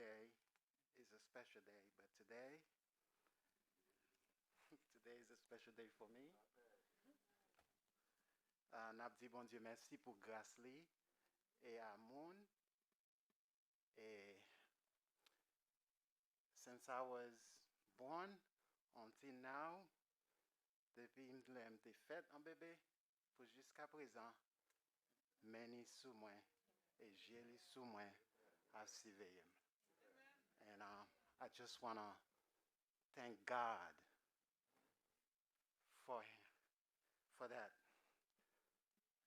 day is a special day, but today, today is a special day for me. N'a dit bon Dieu merci pour grâce li et amour. Et since I was born until now, depuis m'te fait un bébé, pour jusqu'à présent, many sous moi et j'ai les sous moi à surveiller. And I just want to thank God for that.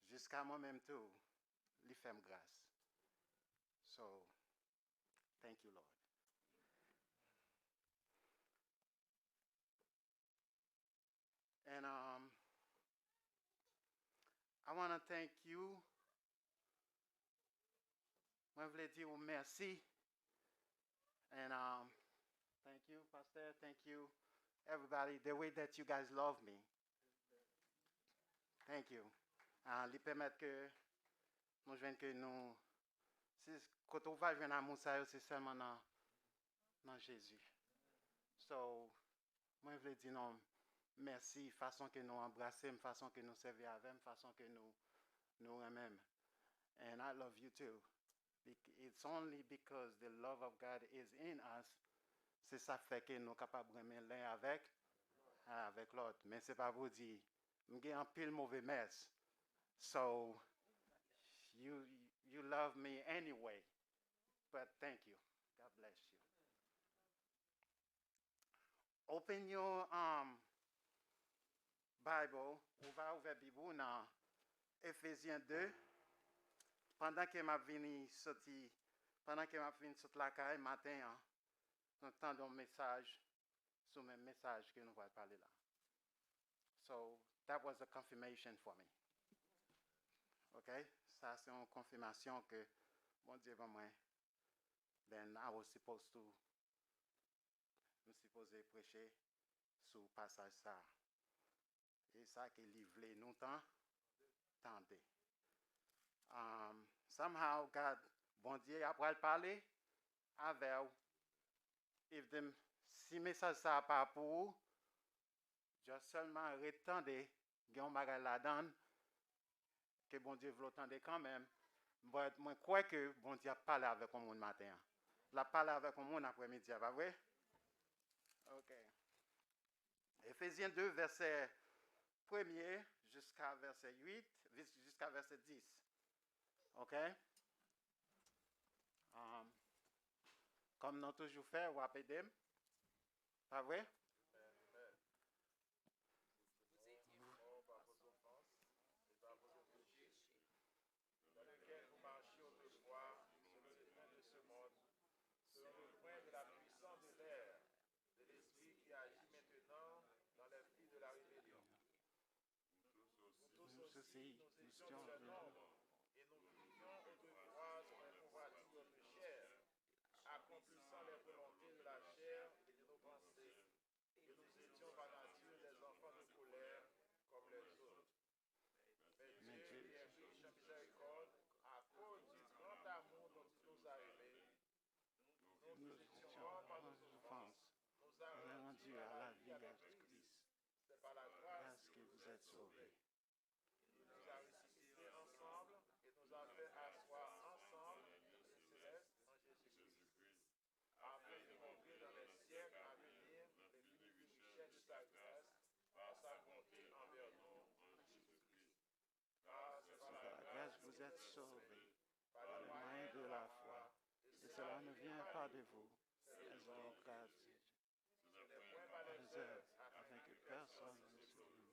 Jusqu'à moi-même tout, lui fait grâce. So, thank you, Lord. And I want to thank you. I voulais dire merci. And thank you, Pastor. Thank you, everybody. The way that you guys love me. Thank you. Lui permettre que nous joignons que nous. Quand on va joindre amour, c'est seulement dans Jésus. So, moi, je voulais dire non, merci, façon que nous embrassons, façon que nous servons avec, façon que nous aimons. And I love you too. It's only because the love of God is in us, c'est ça fait que nous sommes capables de aimer l'un avec l'autre. Mais ce n'est pas pour dire, j'ai un pile mauvais mess. So, you love me anyway. But thank you. God bless you. Open your Bible. On va ouvrir la Bible dans Ephésiens 2. Pendant que je venu sortir, la caille matin, nous entendons un message sur le message que nous allons parler là. So that was a confirmation for me. Okay? Ça c'est une confirmation que mon Dieu va moi. Then I was supposed to prêcher sur le passage ça. Et ça que livré nous tendez. Somehow God, bon Dieu, après parler avec vous. Si le message ça pas pour vous, juste seulement retendez, gagne bagay la donne, que bon Dieu veut entendre quand même. Moi, je crois que bon Dieu a parlé avec le monde matin. La parlé avec le monde après-midi, pas vrai? Ok. Ephésiens 2, verset 1er jusqu'à verset 8, jusqu'à verset 10. Ok? Comme nous toujours fait, on va aider. Pas vrai? Ceci, nous et nous vivions autrefois sous les convoitises de notre chair, accomplissant les volontés de la chair et de nos pensées, et nous étions par nature des enfants de colère comme les autres. Mais Dieu, qui est riche en miséricorde, à cause du grand amour dont il nous a aimés, nous qui étions morts par nos offenses, nous a rendus à la vie avec Christ. C'est par la grâce que vous êtes sauvés. Il nous a ressuscités ensemble et nous a fait asseoir ensemble dans les célestes en Jésus-Christ, afin de montrer dans les siècles à venir les bénéfices de sa grâce, par sa bonté envers nous en Jésus-Christ. Car c'est par la grâce que vous êtes sauvés, par le moyen de la foi, et cela ne vient pas de vous, c'est le don grâce. Ce n'est point par les œuvres, afin que personne ne se glorifie.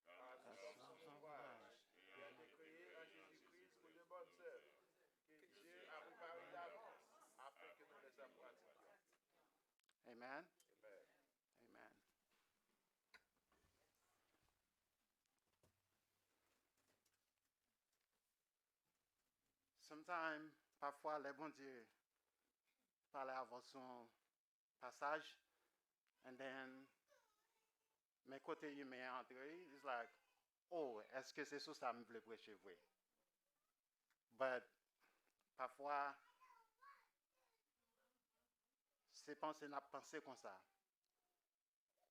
Car nous sommes son ouvrage, et a été créé en Jésus-Christ pour de bonnes œuvres, que Dieu a préparées d'avance, afin que nous les pratiquions. Amen. Amen. Amen. Sometimes, parfois, les bons dieux parlent avant son passage, and then, mes côtés humains entrés, it's like, oh, est-ce que c'est ça que je voulais prêcher, oui. But, parfois, c'est penser, n'a pensé comme ça.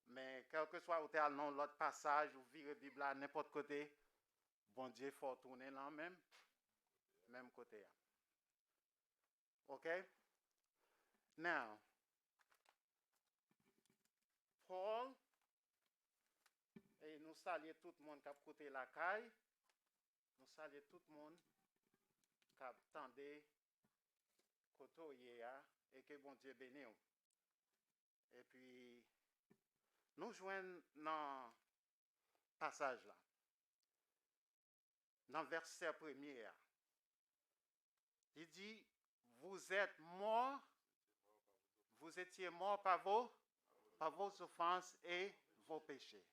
Mais quel que soit où tu es dans l'autre passage, ou virer la Bible à n'importe côté, bon Dieu, il faut tourner là même côté. OK? Now, Paul, et nous saluons tout le monde qui a côté la caille, nous saluons tout le monde qui a attendu côté et que bon Dieu bénisse. Et puis, nous joignons dans le passage là, dans le verset premier. Il dit, vous êtes morts, vous étiez morts par vos offenses et vos péchés.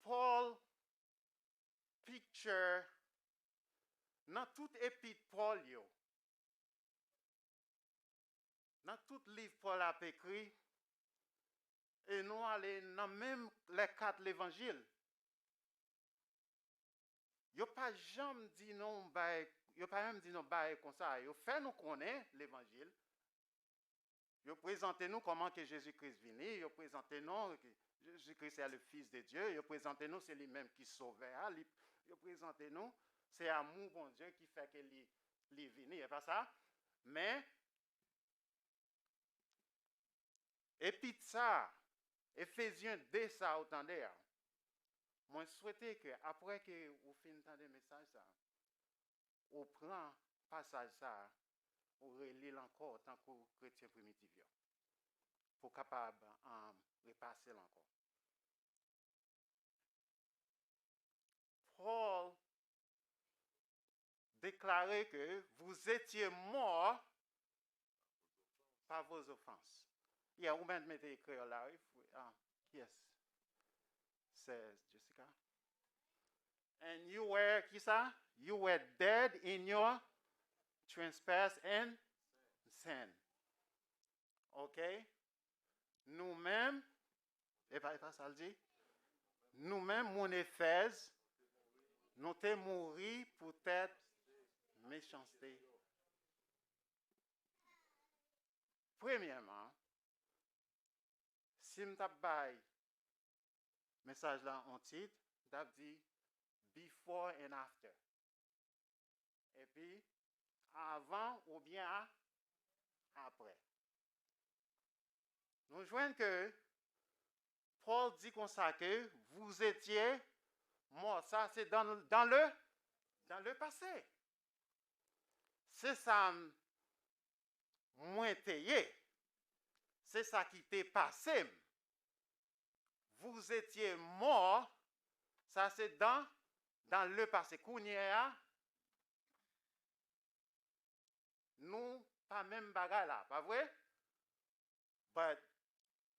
Paul picture dans tout épître Paul, dans tout livre Paul a écrit, et nous allons dans même les 4 l'évangile. Il n'y a pas jamais dit non, il n'y a pas même dit non comme ça. Il fait nous connaître l'évangile. Il présente nous comment que Jésus-Christ est venu. Il présente nous que Jésus-Christ est le Fils de Dieu. Il présente nous c'est lui-même qui sauve. Il présente nous c'est l'amour bon Dieu qui fait que il est venu. C'est pas ça? Mais et puis ça, Éphésiens 2, ça entendez. Moi, je souhaitais que après que vous finissez le message, ça, vous prenez passage ça, vous relisez encore en tant que chrétien primitif, pour capable repasser encore. Paul déclarait que vous étiez morts par vos offenses. Il y a où-même mettez écrit là, yes, says Jessica. And you were, qui ça? You were dead in your trespass and sin. OK? Nous-mêmes, et pas ça le dit? Nous-mêmes, mon Éphèse, nous t'es mouru pour tête méchanceté. Premièrement, si je t'ai message là en titre, je dit before and after. Et puis, avant ou bien après. Nous joignons que Paul dit comme ça que vous étiez morts. Ça, c'est dans le passé. C'est ça, moi t'ayé. C'est ça qui t'est passé. Vous étiez morts. Ça, c'est dans le passé. Kounia, nous, pas même bagarre là, pas vrai?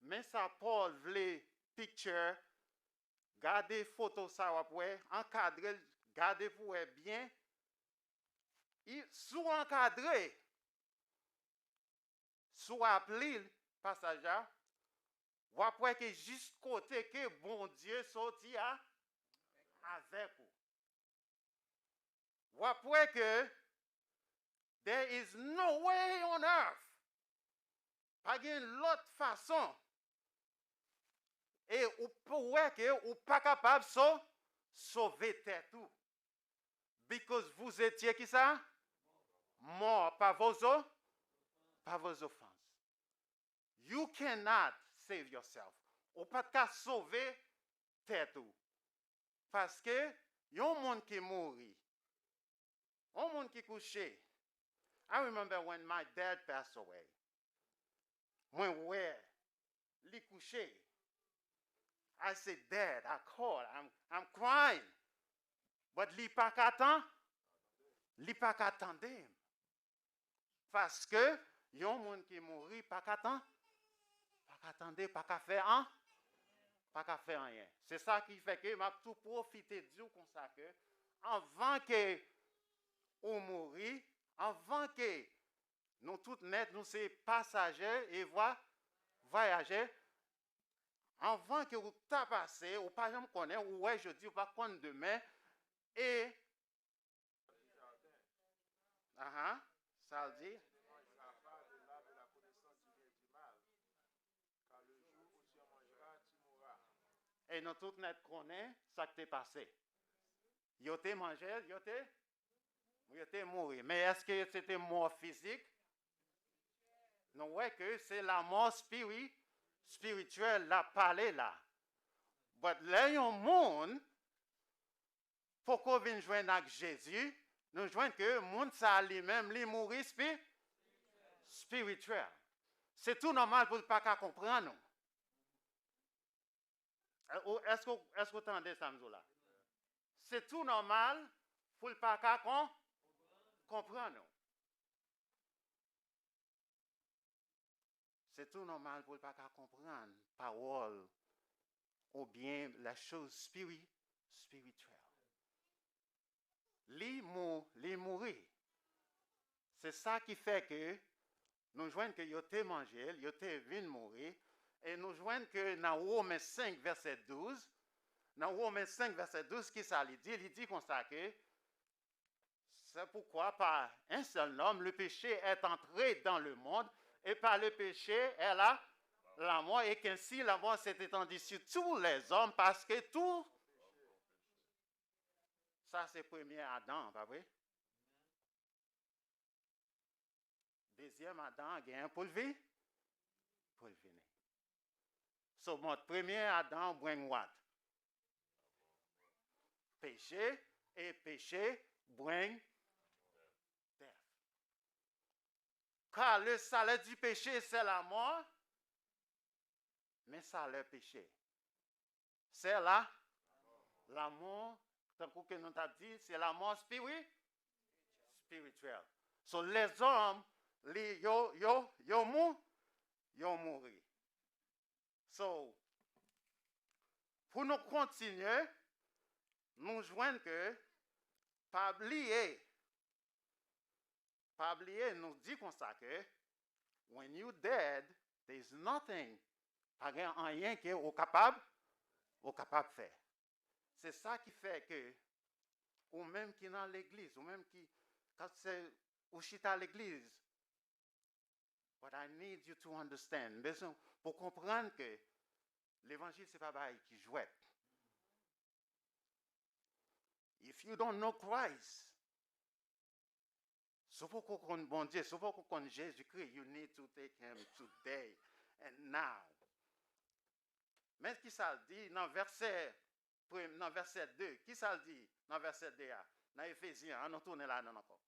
Mais ça, Paul voulait picture, garder photo ça, encadrer, garder pour bien. Sous encadré, sous appelé passage, ou après que juste côté que bon Dieu sorti avec vous. Ou après que there is no way on earth, pas de l'autre façon, et ou pourrait que ou pas capable de sauver tête tout. Because vous étiez qui ça? Mort par vos offenses. You cannot save yourself. Ou pas de sauver tête tout. Parce que il y a un monde qui est mort. Un monde qui est couché. I remember when my dad passed away. When he couché. I said, Dad, I called. I'm crying. But li pas qu'attend. Li pas qu'attendre. Parce que y a un monde qui est mort, pas qu'attendre. Pas qu'attendre, pas qu'à faire pas qu'à faire rien. C'est ça qui fait que m'a tout profité de Dieu comme ça que avant que on mourir, avant que nous tout net nous c'est passagers et voyagers, avant que vous t'a passé, ou pas jamais connaître, ou ouais jeudi ou pas connaître demain et ça le dit. Et nous tous net connaissons ce qui t'est passé. Ils ont mangé, ils ont mouru. Mais est-ce que c'était mort physique? Non, ouais, que c'est la mort spirituelle, la parler là. Mais là, il y a un monde, pour qu'on vienne joindre avec Jésus, nous joignons que le monde, ça lui-même, lui mourir spirituel. C'est tout normal pour ne pas comprendre. Est-ce que vous entendez ça, là? C'est tout normal pour ne pas comprendre. C'est tout normal pour ne pas comprendre parole ou bien la chose spirituelle. Les mourir. C'est ça qui fait que nous joignons que yo te mangé, yo te vin mourir, et nous joignons que dans Romains 5, verset 12, dans Romains 5, verset 12, qui ça il dit comme ça que c'est pourquoi par un seul homme, le péché est entré dans le monde, et par le péché, est là la mort, et qu'ainsi la mort s'est étendue sur tous les hommes, parce que tout, ça c'est premier Adam, pas vrai? Deuxième Adam, il y a un pour le venir. So, notre premier Adam, bring what? Péché, et péché, bring death. Car le salaire du péché, c'est la mort, mais ça, le péché, c'est la mort, tant que nous avons dit, c'est la mort spirituelle. So, les hommes, yo mourir. So, pour nous continuer, nous joignons que, pas oublier, nous dit comme ça que, when you dead, there is nothing, pas rien qui est capable de faire. C'est ça qui fait que, ou même qui est dans l'église, ou même qui, quand c'est, ou chita à l'église, but I need you to understand, pour comprendre que l'évangile, c'est pas pareil qui jouait. If you don't know Christ, sauf pour qu'on connaisse bon Dieu, sauf pour qu'on connaisse Jésus-Christ, you need to take him today and now. Mais qui ça dit dans verset 2? Qui ça dit dans verset 2? Dans Éphésiens, on tourne là encore.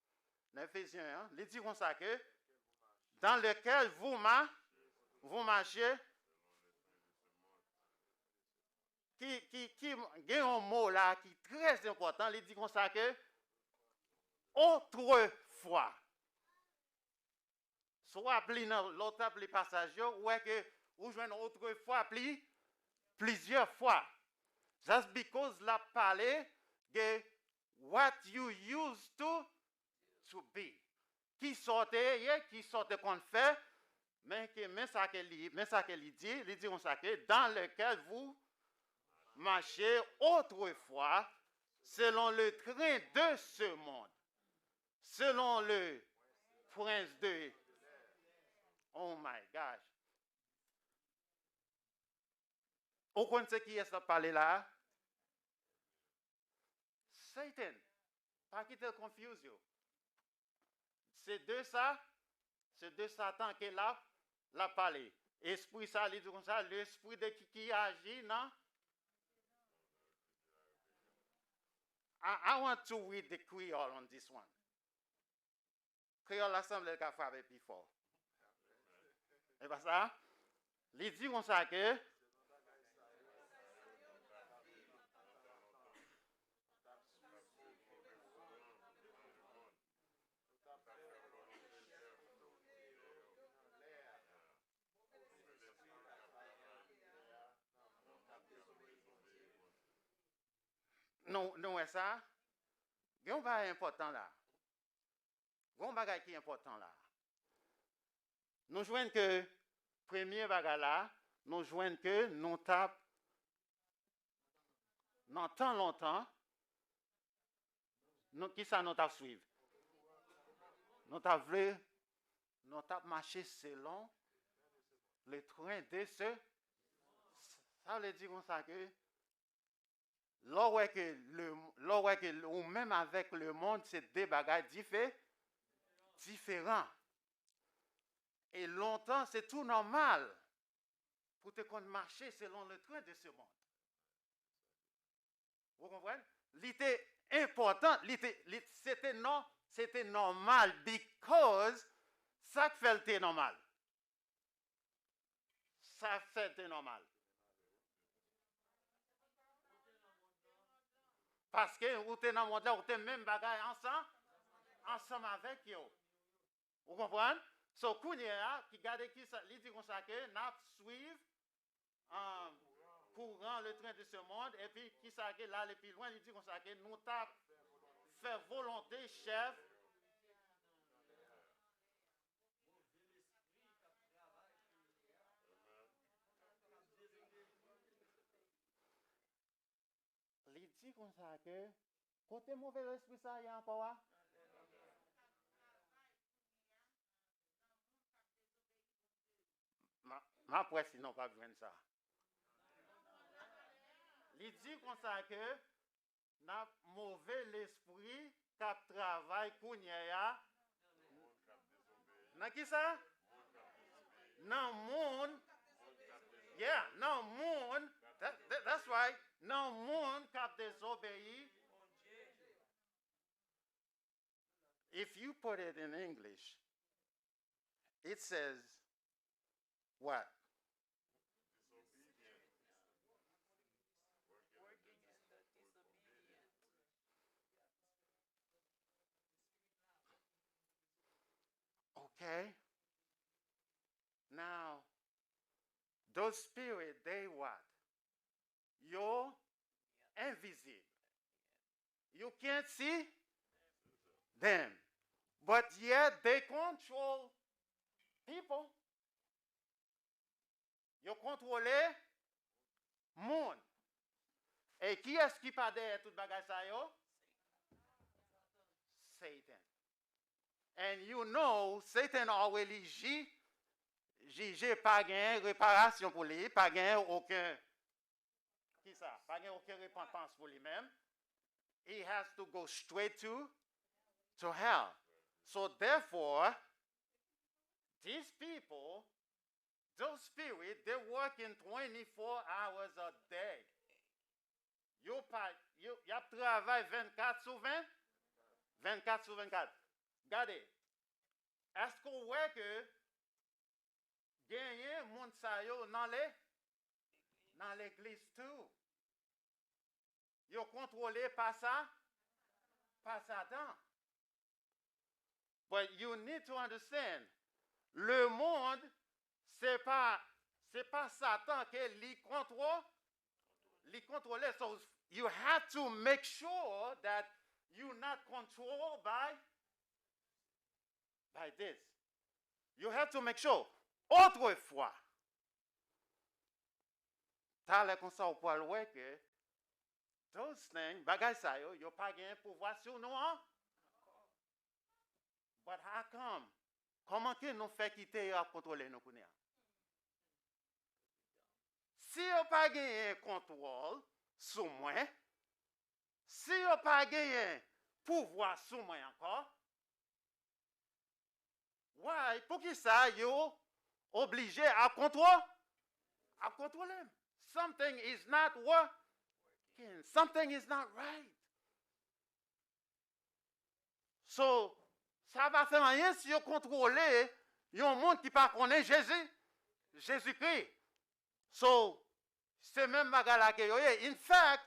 Dans Éphésiens, il dit comme ça que dans lequel vous marchez, qui a un mot là qui est très important, il dit comme ça que autrefois. Soit appelé dans l'autre appelé passage, ou est que vous jouez autrefois appelé plusieurs fois. Just because la parler de what you used to be. Qui sortait qu'on fait, mais ça qu'il dit, il dit comme ça que dans lequel vous marchez autrefois selon le train de ce monde, selon le prince de... Oh my gosh. Vous connaissez qui est-ce qui parle là? Satan. Pas qu'il te confuse. C'est de Satan qui l'a parlé. Esprit ça, il dit comme ça, l'esprit de qui agit, non? I want to read the Creole on this one. Creole l'assemblée qu'a fait avec before. Et pas ça? Il dit comme ça que non, est ça? Il y a un bagage important là. Il y a un bagage qui est important là. Nous jouons que, premier bagage là, nous jouons que nous tapons dans tant longtemps, qui ça nous tape suivre? Nous tapons marcher selon le train de ce. Ça veut dire comme ça que ou même avec le monde, c'est des bagages différents. Et longtemps, c'est tout normal pour te marcher selon le train de ce monde. Vous comprenez? C'était important, c'était normal because ça fait normal. Ça fait normal. Parce que vous êtes dans le monde là, vous êtes même bagaille ensemble avec eux. Vous comprenez? So, Kounia, qui garde qui ça, il dit comme ça que n'a suivre courant le train de ce monde, et puis qui ça que là, le plus loin, il dit comme ça que nous t'a fait volonté, chef. Il dit comme ça que côté mauvais esprit, ça y a encore. Ma presse, sinon pas besoin de ça. Il dit comme ça que n'a mauvais l'esprit qui travaille kounya. N'a qui ça? Nan monde. Yeah, nan monde. That's right. Nan monde qui désobéit. If you put it in English, it says what? Okay. Now, those spirits, they what? You're invisible. You can't see them. But yet they control people. You contrôle monde. Et qui est-ce qui pas derrière tout bagage ça yo? Satan. And you know, Satan already j'ai pas gagné réparation pour lui, pas gagné aucun qui ça, pas gagné aucune repentance pour lui-même. He has to go straight to hell. So therefore, these people, those spirits, they're working 24 hours a day. You travaillent 24 sur 20? 24 sur 24. Regardez, est-ce qu'on voit que gagner moun sa yo dans l'église tout? Yo contrôlé par ça, par Satan. But you need to understand, le monde, c'est pas Satan qui les contrôle. So you have to make sure that you're not controlled by this. You have to make sure. Autrefois, t'as l'air comme ça au poil ouais que those things, bagay sa yo, yo pas gain pouvoir sur nous, hein? But how come? Comment que nous fait quitter à contrôler nous connaît? Si yo pas gain contrôle sur moi, si yo pas gain pouvoir sur moi encore, why? Pour qui ça yo obligé à contrôler? Something is not working. Something is not right. So, ça va faire rien si vous contrôlez un monde qui ne connaît pas Jésus-Christ. So, c'est même bagala que yoye. In fact,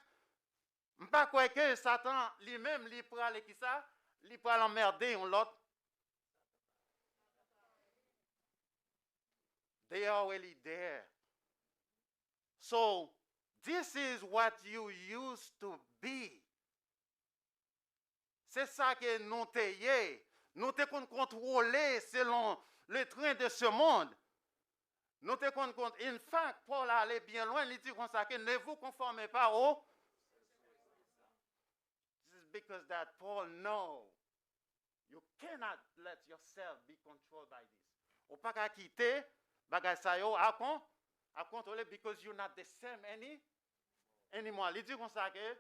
je ne pas croire que Satan lui-même, il prend qui ça, il prend l'emmerder on l'autre. They are already there. So, this is what you used to be. C'est ça que nous t'ayons. Nous te contrôlés selon le train de ce monde. Nous te contrôlés. In fact, Paul allait bien loin. Il dit comme ça que ne vous conformez pas au. This is because that Paul knows you cannot let yourself be controlled by this. Ou pas qu'à quitter bagay sa yo à contrôler because you're not the same anymore. Il dit comme ça que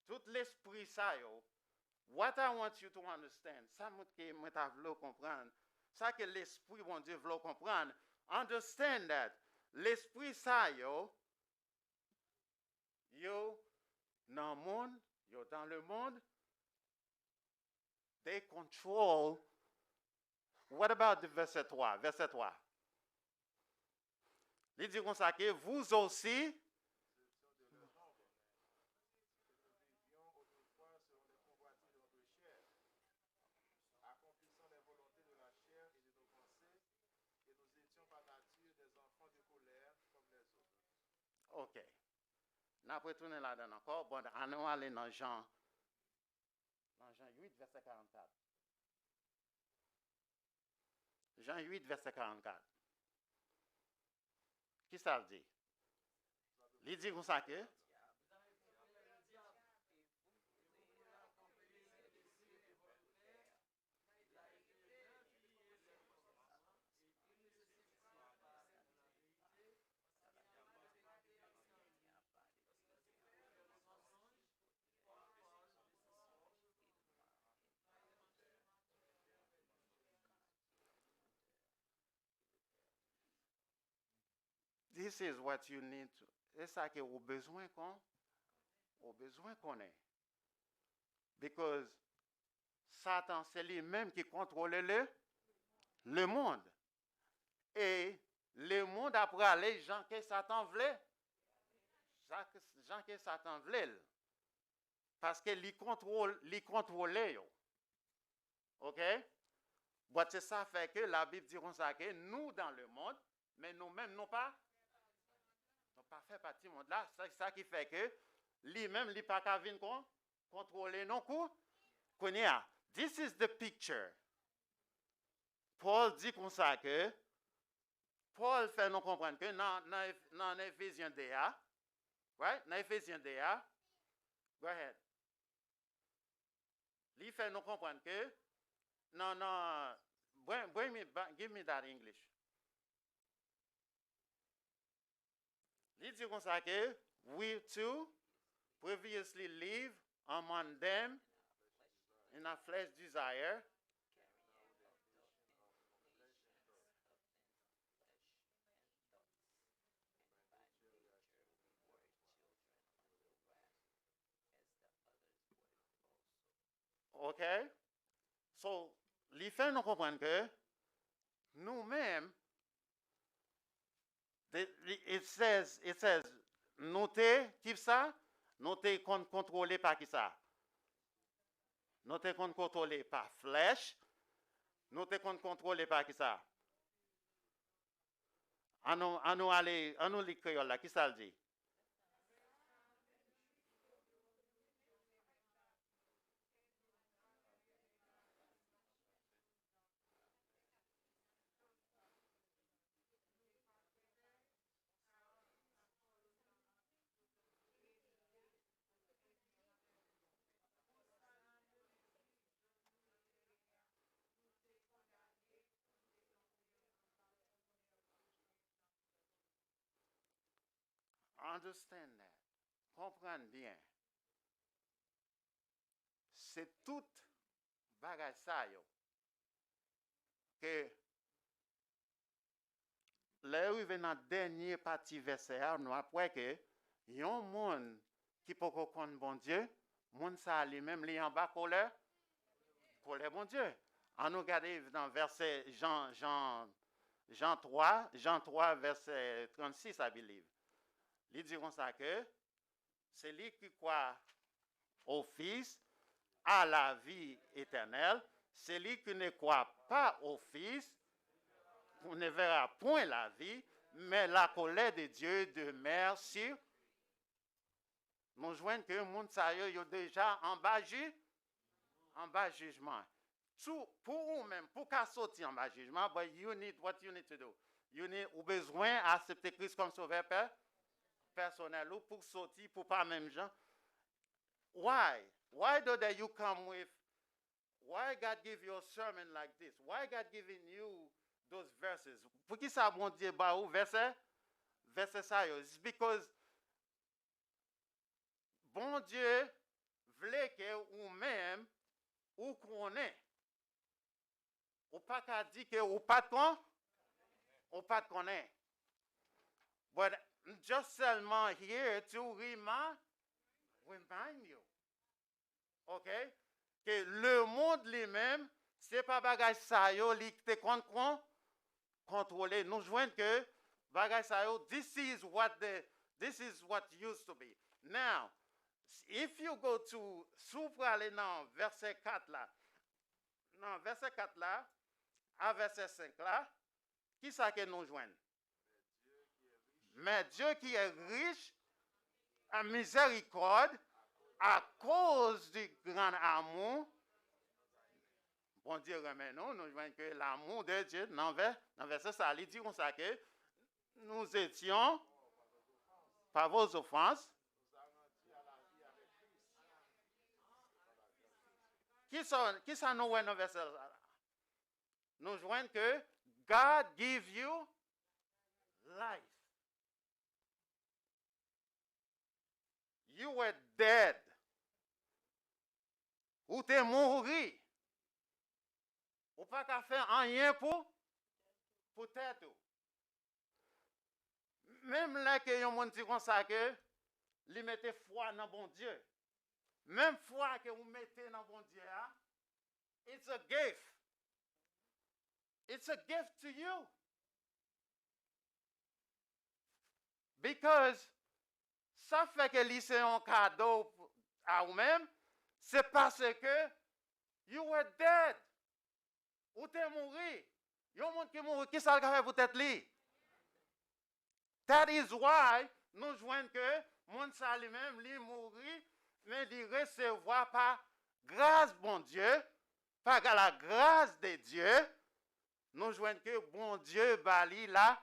tout l'esprit ça yo. What I want you to understand, ça que moi t'a voulu comprendre, ça que l'esprit bon Dieu veut comprendre. Understand that l'esprit ça yo dans le monde, they control. What about the verset 3? Verset 3. Il dit comme ça que vous aussi, ok. Nous avons retourné là-dedans encore. Bon, on va aller dans Jean 8, verset 44. Jean 8, verset 44. Qui ça le dit? Il dit comme ça que this is what you need to. C'est ça que vous besoin qu'on ait. Because Satan, c'est lui-même qui contrôle le monde. Et le monde après les gens que Satan voulait. Gens que Satan voulait. Parce que lui contrôle. OK? Bon, c'est ça fait que la Bible dit comme ça que nous dans le monde, mais nous-mêmes non pas fait partie du monde là. C'est ça qui fait que lui-même lui pas qu'à venir contrôler non coup. This is the picture. Paul dit comme ça que Paul fait nous comprendre que dans Éphésiens 2, right? Dans Éphésiens 2, go ahead. Il fait nous comprendre que give me that English. Il dit comme ça que we too previously live among them in a flesh desire. OK? So, il fait nous comprendre que nous-mêmes, it says, nous qui ça? Nous contrôlé par qui ça? Nous contrôlé par flèche. Nous contrôlé par qui ça? À nous les créoles là, qui ça le dit? Understand that. Comprendre bien. C'est tout bagage ça yo. Que là où il dans dernier partie verset, nous après que yon monde qui peut connaître bon Dieu, monde ça lui-même li en bas colère bon Dieu. On nous regarde dans verset Jean 3 verset 36 I believe. Il dit comme ça que c'est lui qui croit au Fils à la vie éternelle, c'est lui qui ne croit pas au Fils, on ne verra point la vie, mais la colère de Dieu demeure sur. Nous joignons que le monde est déjà en bas jugement. Pour vous-même, pour qu'à sortir en bas jugement, but you need what you need to do. You need ou besoin d'accepter Christ comme sauveur personnel ou pour sortir, pour pas même gens. Why? Why do you come with? Why God give you a sermon like this? Why God giving you those verses? Pour qui ça bon Dieu bah ou verset ça yo? It's because bon Dieu voulait que ou même ou connaît. Ou pas qu'à dire que ou pas de connaît. But just seulement here to remind you. OK? Que le monde lui-même, c'est pas bagage ça yo li te contrôler. Nous joignent que bagage ça yo, this is what used to be. Now, if you go to souffre aller dans verset 4 là. Dans verset 4 là, à verset 5 là, qui ça que nous joignent? Mais Dieu qui est riche en miséricorde, à cause du grand amour, bon Dieu remet nous voyons que l'amour de Dieu, dans verset ça, il dit comme ça que nous étions, par vos offenses, qui ça nous voit dans verset ça? Nous voyons que God give you life. You were dead. Ou t'es mouru. Ou pas qu'à faire rien pour tête. Même là que yon moun dit comme ça que li mettez foi dans bon Dieu. Même foi que vous mettez dans bon Dieu, it's a gift. It's a gift to you. Because ça fait que c'est un cadeau à vous-même, c'est parce que you were dead. Ou t'es mouru. Yon moun qui mouru, qui ça le fait pour tête li? That is why nous joignons que moun sa lui-même li mouri, mais il recevoir par grâce bon Dieu, par la grâce de Dieu, nous joignons que bon Dieu bali la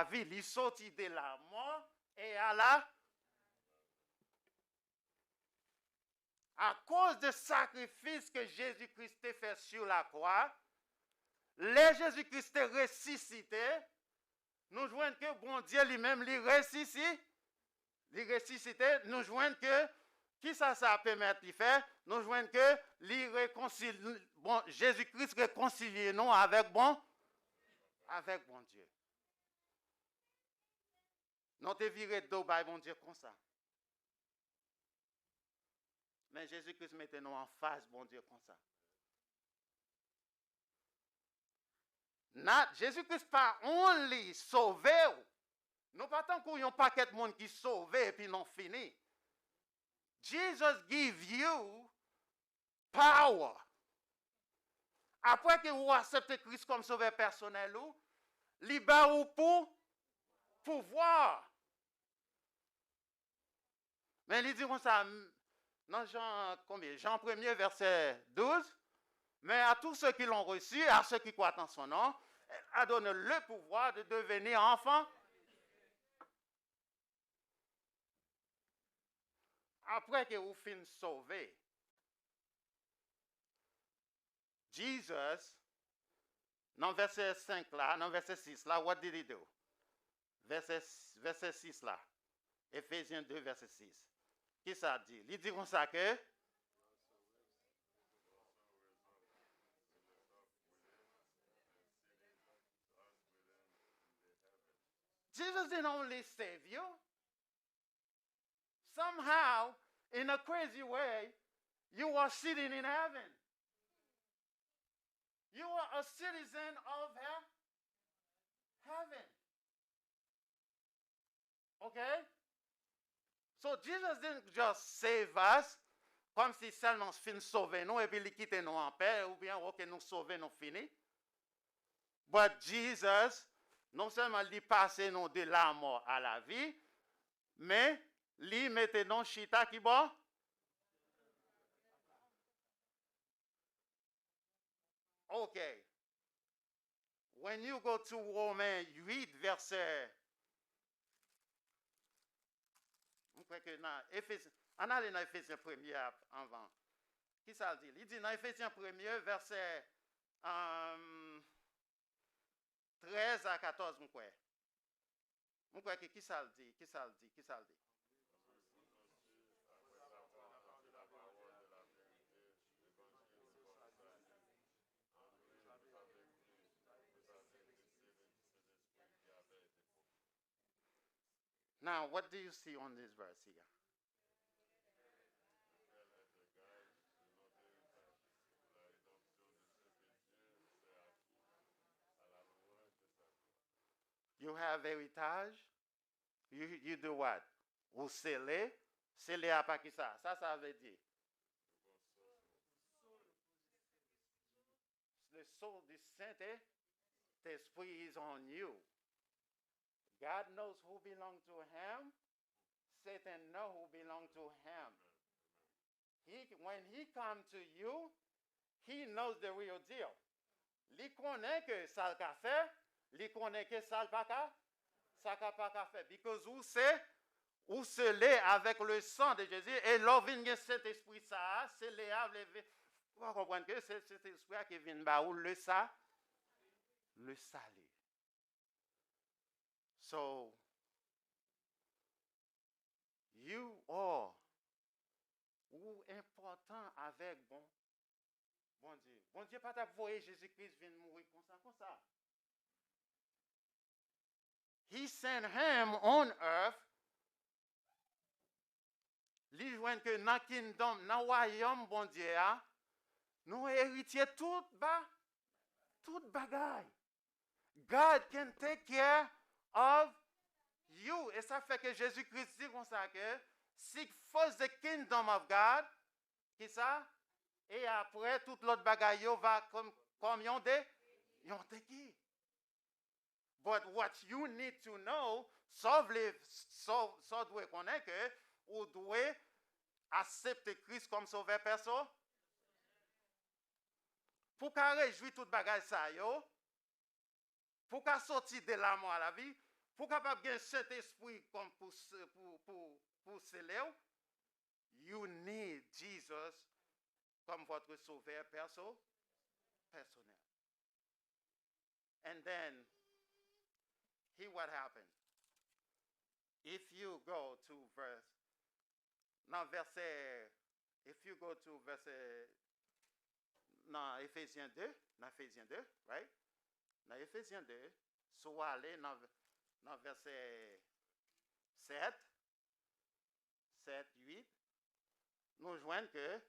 vie, il sorti de la mort et à cause du sacrifice que Jésus-Christ a fait sur la croix, les Jésus-Christ est ressuscité, nous joignons que bon Dieu lui-même lui ressuscité, nous joignons que qui ça permet de faire, nous joignons que Jésus-Christ réconcilie nous avec bon Dieu. Nous te viré dos by bon Dieu comme ça. Mais Jésus-Christ mettait nous en face bon Dieu comme ça. Jésus-Christ pas only sauvé. Nous pas tant qu'il y a un paquet de monde qui sauvé et puis non fini. Jesus give you power. Après que vous acceptez Christ comme sauveur personnel, libère ou pour pouvoir. Mais il dit comme ça, dans Jean 1er, verset 12, mais à tous ceux qui l'ont reçu, à ceux qui croient en son nom, a donné le pouvoir de devenir enfants. Après que vous finissez sauvé, Jesus, dans verset 5 là, dans verset 6 là, what did he do? Verset 6 là, Éphésiens 2, verset 6. Qui ça dit? Il dit comme ça que Jesus didn't only save you. Somehow, in a crazy way, you are sitting in heaven. You are a citizen of heaven. Okay? So Jesus didn't just save us comme si seulement fin sauver nous et puis il quitte nous en paix ou bien ok nous sauver nous fini. But Jesus non seulement il passe nous de la mort à la vie, mais il mette nous chita qui bon. Okay. When you go to Romains 8 verset on a dans Éphésiens 1er avant. Qui ça dit? Il dit dans Éphésiens 1er verset 13 à 14 qui ça dit? Now, what do you see on this verse here? You have héritage. You do what? Vous scellez. Scellez à pas qui ça? Ça veut dire. Le soul du Saint-Esprit is on you. God knows who belong to him. Satan knows who belong to him. When he comes to you, he knows the real deal. Li connaît que ça le fait, li connaît que ça le pas fait. Because où se l'est avec le sang de Jésus et l'orvin cet esprit ça, c'est les avec. Vous comprenez que c'est cet esprit qui vient ba ou le salé. So you are ou important avec bon Dieu. Bon Dieu pas t'a voyer Jésus-Christ vient mourir comme ça. He sent him on earth. Li joine que dans kingdom, dans royaume bon Dieu a, nous héritiers tout bagaille. God can take care of you. Et ça fait que Jésus-Christ dit comme ça que seek first the kingdom of God, qui ça? Et après toute l'autre bagaille va comme yon qui. But what you need to know, ça doit connaître que ou doit accepter Christ comme sauveur perso. Pour qu'à réjouir toute bagaille ça yo, pour qu'à sortir de la mort à la vie, pour capable gagner cet esprit comme pour sceller, you need Jesus comme votre sauveur personnel. And then hear what happened. If you go to dans Éphésiens 2, right? Dans Éphésiens 2, soit aller dans verset 7, 8, nous joignons que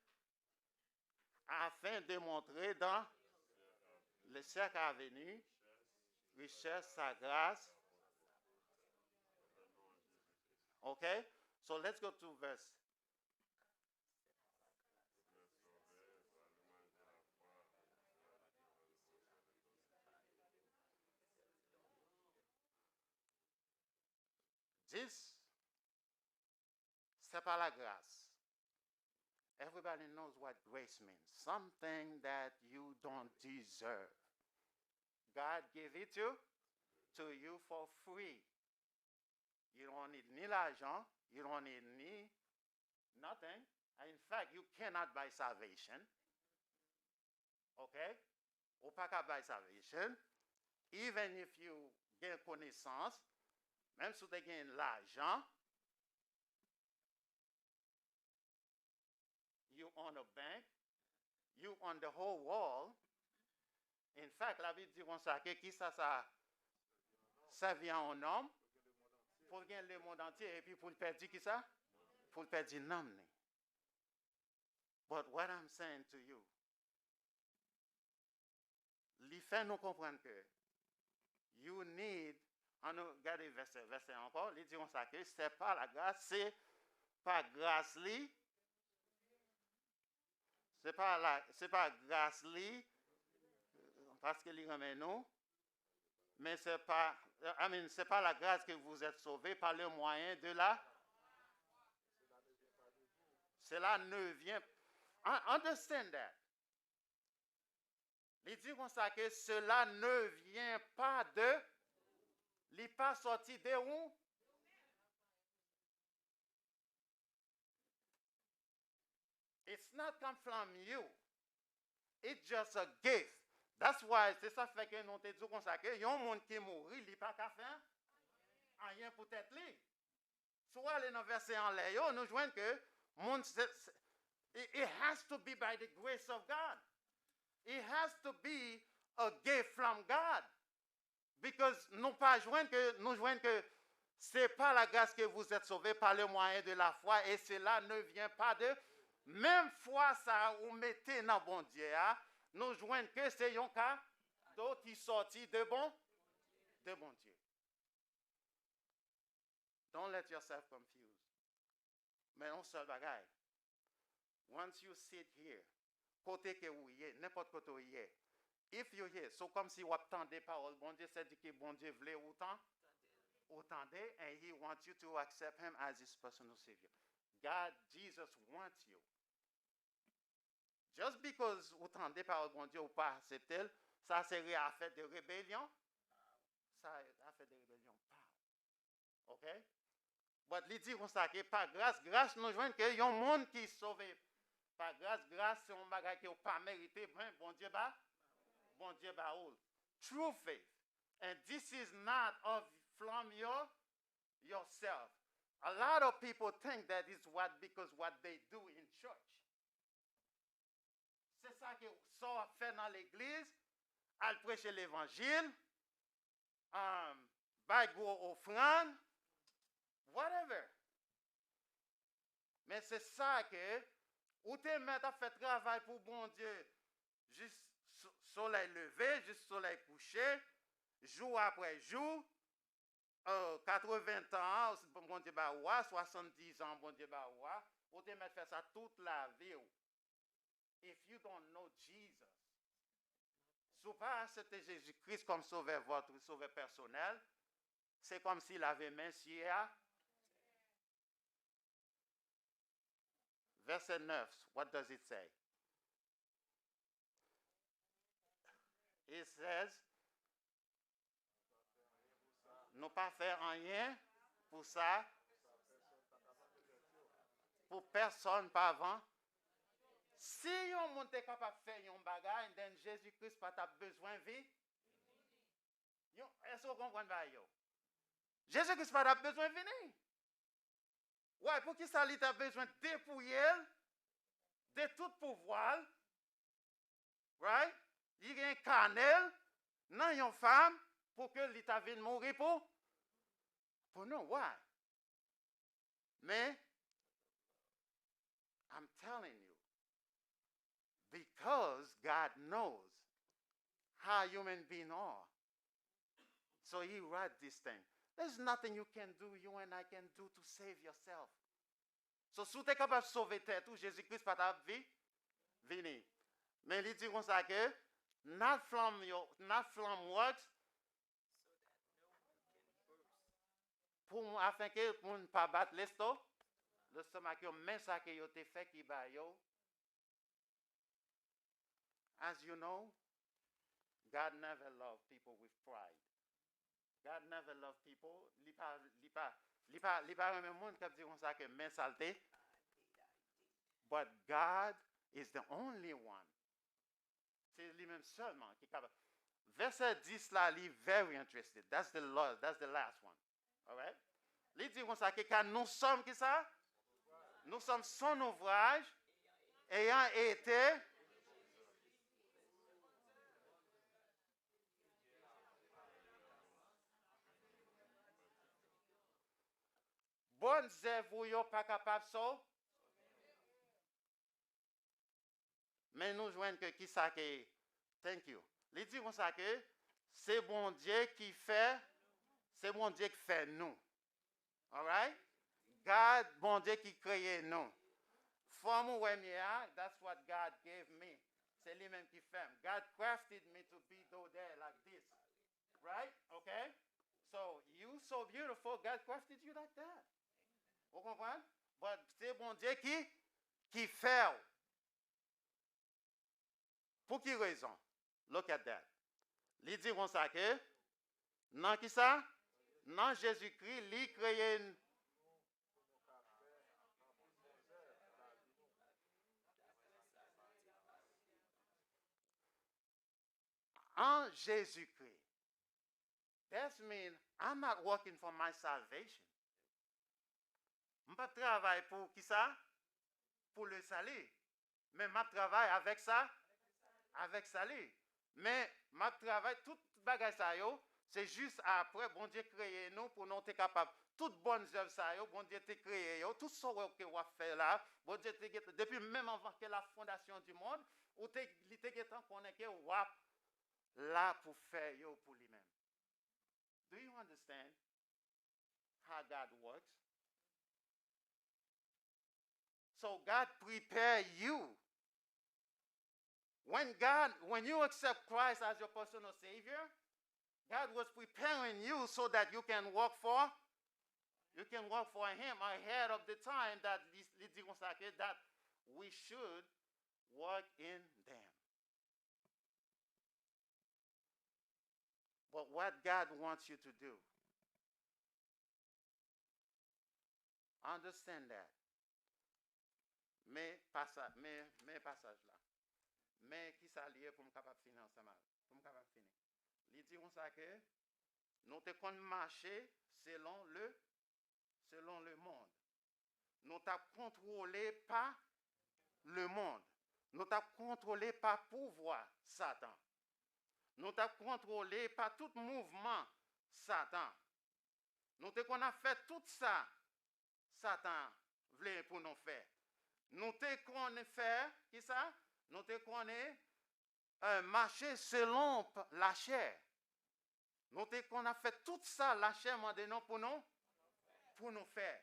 afin de montrer dans le siècle à venir, richesse, sa grâce. Okay? So let's go to verse. C'est pas la grâce. Everybody knows what grace means. Something that you don't deserve. God gave it to you for free. You don't need ni l'argent. You don't need ni nothing. In fact, you cannot buy salvation. Okay? Ou pas qu'à buy salvation. Even if you gain connaissance, même si tu gain l'argent, you own a bank, you own the whole world. In fact, la Bible dit comme ça, que qui ça vient en homme pour gagner le monde entier et puis pour le perdre qui ça? Pour le perdre l'âme. But what I'm saying to you, li fait nous comprendre que you need, regardez verset encore, il dit comme ça que c'est pas la grâce, c'est pas grâce li, c'est pas grâce li, parce que li remet nous, mais c'est pas la grâce que vous êtes sauvés par le moyen de la. Cela ne vient. Understand that. Il dit comme ça que cela ne vient pas de. Il n'est pas sorti de où? It's not come from you. It's just a gift. That's why, c'est ça fait que nous te disons comme ça que y a un monde qui mourit, il n'est pas qu'à faire rien pour être lui. Soit les versets en l'air, nous joignons que it has to be by the grace of God. It has to be a gift from God. Because nous joignons que Ce n'est pas la grâce que vous êtes sauvés par le moyen de la foi et cela ne vient pas de même foi ça vous mettez dans bon Dieu. Nous joignons que c'est un cas d'autres qui sortent de bon Dieu. Don't let yourself confused. Mais on seul bagaille. Once you sit here, côté que vous y êtes, n'importe côté où y est, if you hear, so comme si vous attendez parole, bon Dieu, c'est dit que bon Dieu voulait autant, and he wants you to accept him as his personal savior. God, Jesus wants you. Just because vous attendez parole, bon Dieu, ou pas accepter, ça serait affaire de rébellion. Ça affaire de rébellion, pas. OK? Mais il dit comme ça que par grâce, nous joignons qu'il y a un monde qui est sauvé. Par grâce, c'est un bagage qui n'a pas mérité. Bon Dieu, all. True faith. And this is not from yourself. A lot of people think that is because what they do in church. C'est ça que ça fait dans l'église. Elle prêche l'évangile. Bago offrande. Whatever. Mais c'est ça que ou te mettre à faire travail pour bon Dieu juste soleil levé, juste soleil couché, jour après jour, 80 ans, bon Dieu bah 70 ans, bon Dieu bah ou te mettre faire ça toute la vie. If you don't know Jesus, si vous pas accepter Jésus-Christ comme sauveur, votre sauveur personnel, c'est comme s'il avait menti à Verset 9, what does it say? It says, ne pas faire rien pour ça, pour personne pas avant. Si on monde est capable de faire un bagage, then Jésus-Christ pas ta besoin de vie. Est-ce que vous comprenez pas? Jésus-Christ pas ta besoin de venir. Ouais, pour qui ça, il a besoin de dépouiller de tout pouvoir, right? Il y a un canel dans une femme pour que l'État vienne mourir pour nous. Why? Mais, I'm telling you, because God knows how human beings are. So he wrote this thing. There's nothing you can do, you and I can do to save yourself. So, si tu es capable de sauver tête, Jésus-Christ pas ta vie, venez. Mais il dit comme ça que, not from works, pour afin que pour ne pas battre l'estomac, mais ça que yo te fait qui ba yo. As you know, God never loved people with pride. God never loved people. Li pa même monde qui dit comme ça que mais saleté. But God is the only one. C'est lui-même seulement qui est capable. Verset 10 là, il est very interested. That's the last one. All right? Il dit comme ça que nous sommes qui ça? Nous sommes son ouvrage ayant été bonnes œuvres, vous pas capable ça. Mais nous joignons que qui ça que thank you. Il dit comme ça que c'est bon Dieu qui fait, c'est bon Dieu qui fait nous. All right? God, bon Dieu qui crée nous. Forme où that's what God gave me. C'est lui-même qui fait. God crafted me to be there like this. Right? Okay? So, you so beautiful, God crafted you like that. Vous comprenez? But c'est bon Dieu qui fait. Pour quelle raison? Look at that. Il dit comme ça que, non qui ça? Non Jésus-Christ, il crée une... En Jésus-Christ. That means I'm not working for my salvation. Je ne travaille pas pour qui ça? Pour le salut. Mais je travaille avec ça? Avec salut. Mais je travaille, tout bagage ça, c'est juste après, bon Dieu créé nous pour nous être capables toutes bonnes œuvres, ça, bon Dieu t'a créé, tout ce que vous avez fait là, bon Dieu t'a depuis même avant que la fondation du monde, ou t'a connaît que vous là pour faire pour lui-même. Do you understand how God works? So God prepare you. When you accept Christ as your personal Savior, God was preparing you so that you can work for Him ahead of the time that we should work in them. But what God wants you to do, understand that. Mais passage là. Mais qui s'allie pour me capable finir ensemble, pour me capable finir. Il dit comme ça que nous te qu'on marcher selon le monde. Nous t'a contrôlé par le monde. Nous t'a contrôlé par pouvoir Satan. Nous t'a contrôlé par tout mouvement Satan. Nous te qu'on a fait tout ça Satan voulait pour nous faire. Nous te qu'on a fait qui ça? Nous te qu'on a marché selon la chair. Nous te qu'on a fait tout ça la chair maintenant pour nous faire.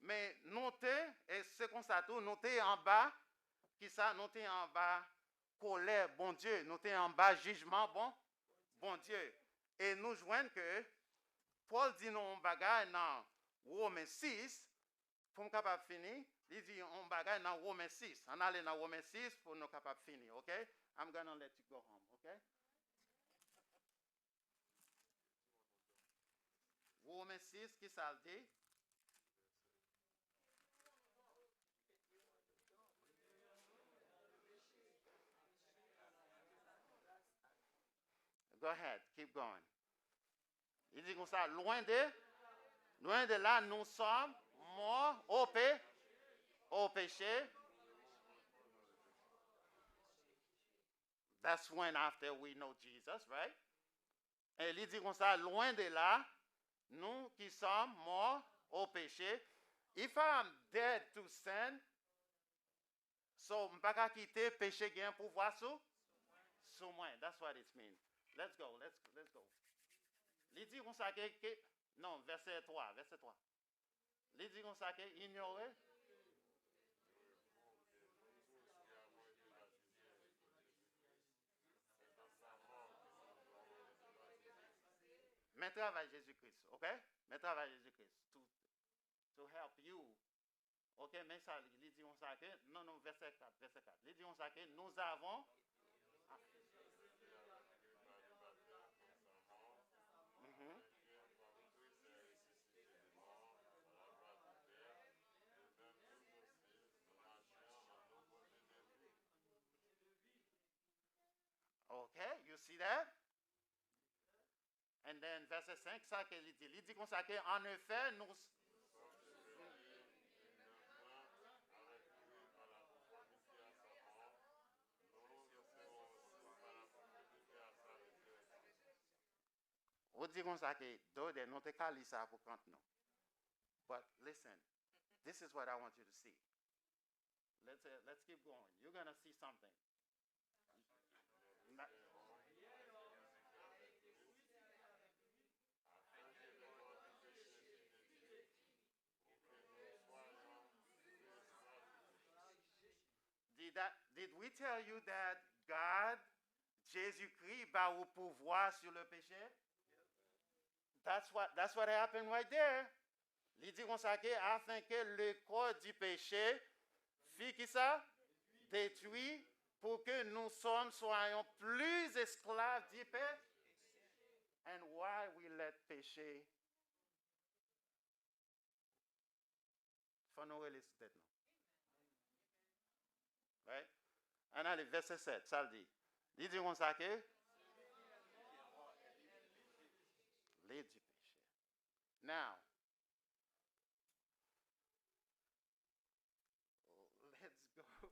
Mais nous te et c'est comme ça tout nous te en bas qui ça nous te en bas colère bon Dieu, nous te en bas jugement bon Dieu. Et nous joignons que Paul dit non bagaille dans Romains 6 pour nous capable finir. Il dit on bagaille dans Romains 6. On allait dans Romains 6 pour nous capable finir, OK? I'm going to let you go home, OK? Romains 6 qui ça dit? Go ahead, keep going. Il dit comme ça, loin de là, nous sommes morts au péché. That's when after we know Jesus, right? Et il dit comme ça, loin de là, nous qui sommes morts au péché. If I'm dead to sin, so je ne peux pas quitter péché qui a un pouvoir sur moi. That's what it means. Let's go. Il dit comme ça que non, verset 3. Il dit comme ça que ignorer. Mais travaille Jésus-Christ, OK? Mais travaille Jésus-Christ to help you. OK, mais ça, il dit comme ça que non, verset 4. Il dit comme ça que nous avons Okay, you see that? And then verset 5, ça qu'il dit. Il dit comme ça qu'en effet, nous... On dit comme ça que d'autres nous te calent ça pour quand nous. But listen, this is what I want you to see. Let's keep going. You're going to see something. Did we tell you that God, Jésus-Christ, va au pouvoir sur le péché? That's what happened right there. Il dit comme ça afin que le corps du péché fit qui ça? Détruit pour que nous soyons plus esclaves du péché. And why we let péché nous release tête nous. Right? And allez, verset 7, ça le dit. Il dit comme ça que les du péché. Now, let's go.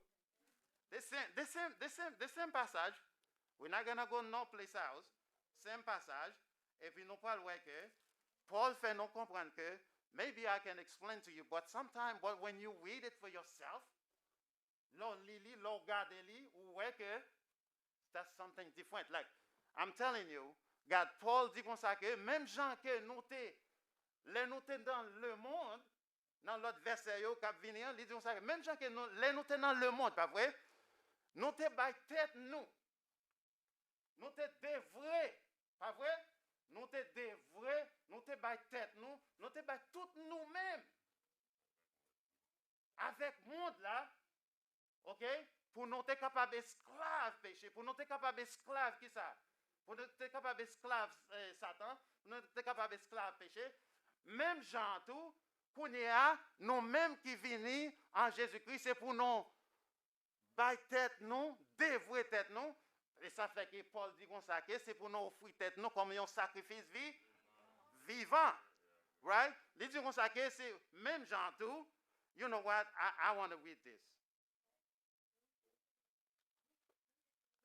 The same passage. We're not gonna go no place else. Same passage. Et puis nous parlons que Paul fait nous comprendre que maybe I can explain to you, but sometimes when you read it for yourself, l'on lit, l'on regarde, ou ouais que that's something different. Like, I'm telling you, God, Paul dit comme ça que même gens que nous t'es dans le monde, dans l'autre verset, il dit comme ça que même gens que nous t'es dans le monde, pas vrai? Nous t'es by tête nous. Nous t'es des vrais, pas vrai? Nous t'es des vrais, nous t'es by tête nous t'es by tout nous-mêmes. Avec monde là, ok? Pour nous être capable d'esclave péché, pour nous être capable d'esclave qui ça? Pour nous être capable d'esclave Satan, pour nous être capable d'esclave péché, même gens tout, pour nous mêmes qui venons en Jésus-Christ, c'est pour nous bailler tête nous, dévouer tête nous, et ça fait que Paul dit comme ça que c'est pour nous offrir tête nous comme un sacrifice vivant, right? Il dit comme ça que c'est même gens tout, you know what? I want to read this.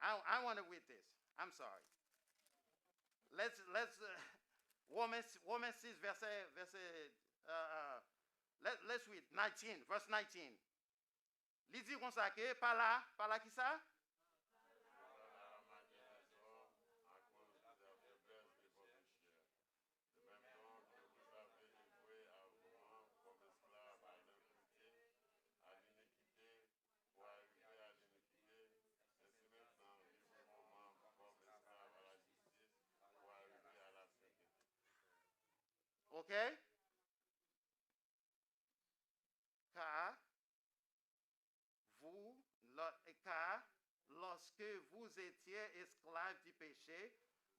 I want to read this. I'm sorry. Let's Romans 6 let's read 19, verse 19. Il dit comme ça que par là qui ça? OK? Car lorsque vous étiez esclaves du péché,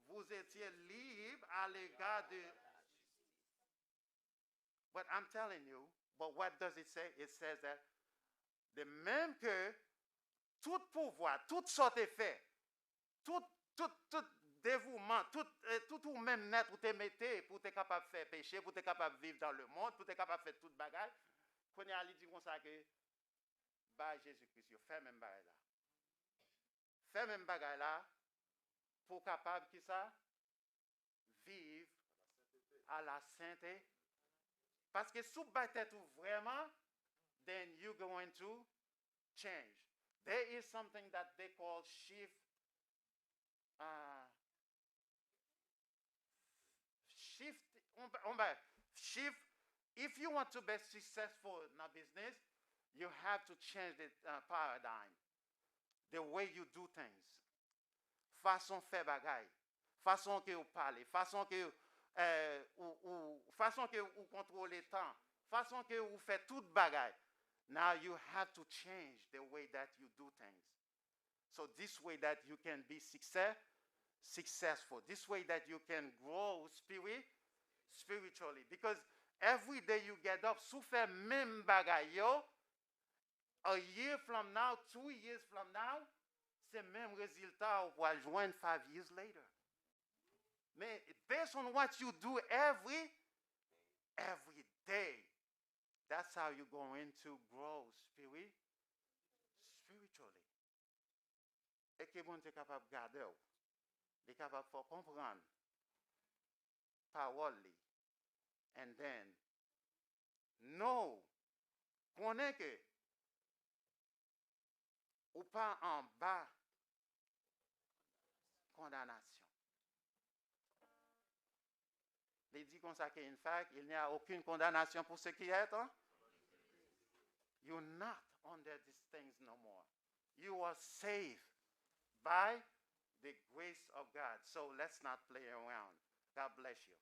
vous étiez libres à l'égard de... But I'm telling you, but what does it say? It says that de même que tout pouvoir, toute sorte de fait, tout dévouement, tout ou même net pour te mettre, pour te capable de faire péché, pour te capable de vivre dans le monde, pour te capable de faire toute bagaille, qu'on y a dit comme ça que bah Jésus-Christ, fait même bagaille là. Fait même bagaille là pour capable qui ça vivre à la sainteté. Parce que si vous battez tout vraiment, then you're going to change. There is something that they call shift. Shift. If you want to be successful in a business, you have to change the paradigm, the way you do things. Façon faire bagaille, façon que vous parlez, façon que façon que vous contrôlez le temps, façon que vous faites toute bagaille. Now you have to change the way that you do things. So this way that you can be successful. This way that you can grow spiritually. Because every day you get up, sous fait même bagaille yo, a year from now, 2 years from now, c'est même résultat ou va joindre 5 years later. Mais based on what you do every day, that's how you're going to grow spiritually. Et que bon est capable de garder, est capable de comprendre parole, and then know, connaît que ou pas en bas condamnation. Il dit comme ça qu'en fait, il n'y a aucune condamnation pour ceux qui est. Hein? You're not under these things no more. You are saved by the grace of God. So let's not play around. God bless you.